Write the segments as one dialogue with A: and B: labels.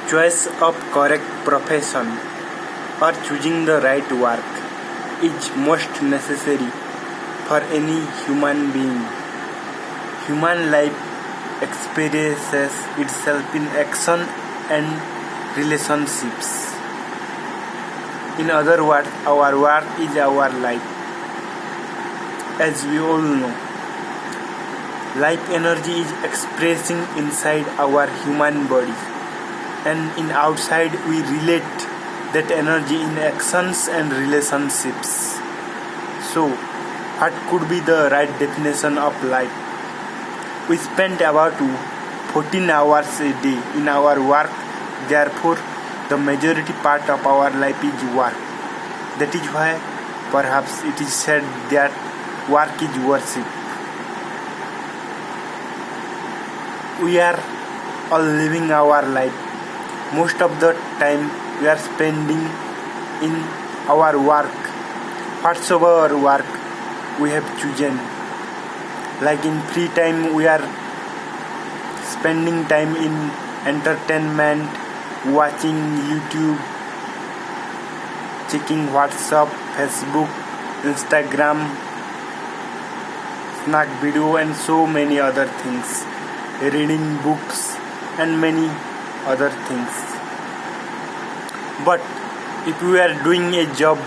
A: Choice of correct profession or choosing the right work is most necessary for any human being. Human life experiences itself in action and relationships. In other words, our work is our life. As we all know, life energy is expressing inside our human body, and in outside we relate that energy in actions and relationships. So, what could be the right definition of life? We spend about 14 hours a day in our work, therefore the majority part of our life is work. That is why perhaps it is said that work is worship. We are all living our life. Most of the time we are spending in our work. Whatsoever work we have chosen. Like in free time we are spending time in entertainment, watching YouTube, checking WhatsApp, Facebook, Instagram, snack video and so many other things, reading books and many other things. But if we are doing a job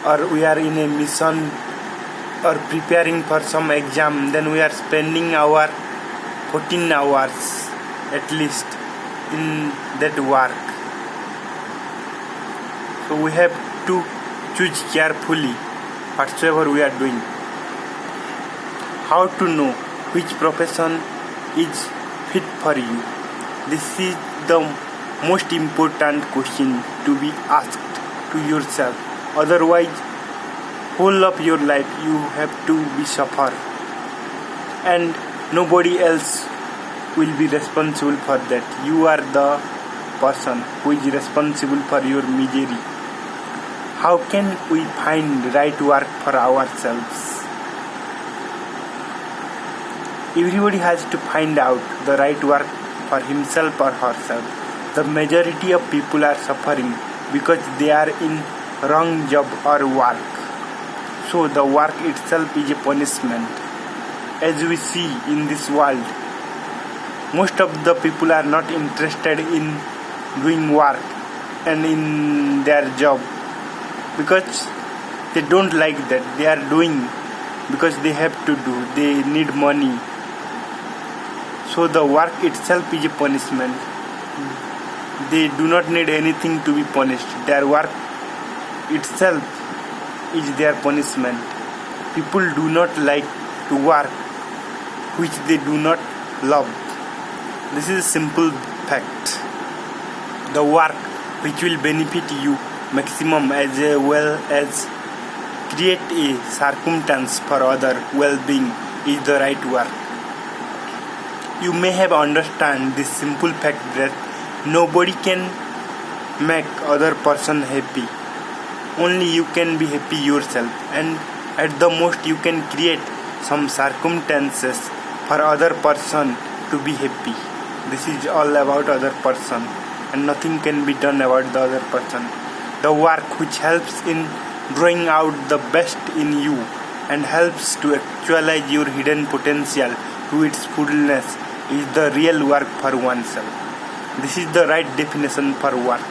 A: or we are in a mission or preparing for some exam, then we are spending our 14 hours at least in that work. So we have to choose carefully whatsoever we are doing. How to know which profession is fit for you? This is the most important question to be asked to yourself. Otherwise, whole of your life you have to be suffer, and nobody else will be responsible for that. You are the person who is responsible for your misery. How can we find right work for ourselves? Everybody has to find out the right work for himself or herself. The majority of people are suffering because they are in wrong job or work. So the work itself is a punishment. As we see in this world, most of the people are not interested in doing work and in their job because they don't like that. They are doing because they have to do. They need money. So the work itself is a punishment. They do not need anything to be punished. Their work itself is their punishment. People do not like to work which they do not love. This is a simple fact. The work which will benefit you maximum as well as create a circumstance for other well-being is the right work. You may have understand this simple fact that nobody can make other person happy. Only you can be happy yourself, and at the most you can create some circumstances for other person to be happy. This is all about other person, and nothing can be done about the other person. The work which helps in drawing out the best in you and helps to actualize your hidden potential to its fullness is the real work for oneself. This is the right definition for work.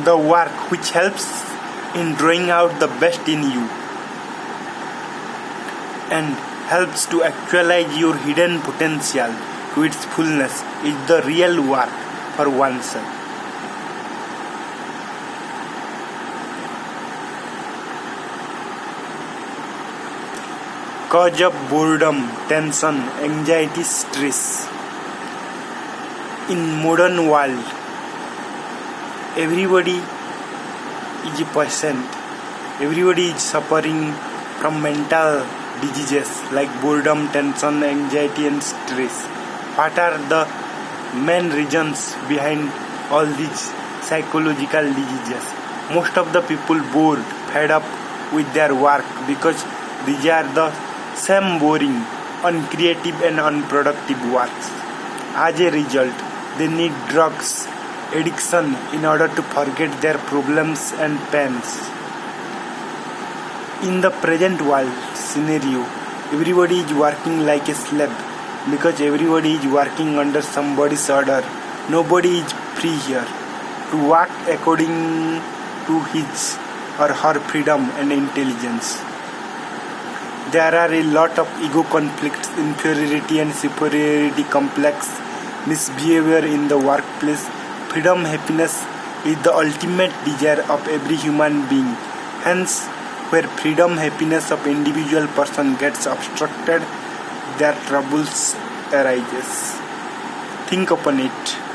A: The work which helps in drawing out the best in you and helps to actualize your hidden potential to its fullness is the real work for oneself. Cause of boredom, tension, anxiety, stress. In modern world, everybody is a patient. Everybody is suffering from mental diseases like boredom, tension, anxiety and stress. What are the main reasons behind all these psychological diseases? Most of the people bored, fed up with their work because these are the same boring, uncreative and unproductive works. As a result, They need drugs, addiction in order to forget their problems and pains. In the present world scenario, everybody is working like a slave because everybody is working under somebody's order. Nobody is free here to work according to his or her freedom and intelligence. There are a lot of ego conflicts, inferiority and superiority complex, misbehavior in the workplace. Freedom, happiness is the ultimate desire of every human being. Hence, where freedom, happiness of individual person gets obstructed, their troubles arises. Think upon it.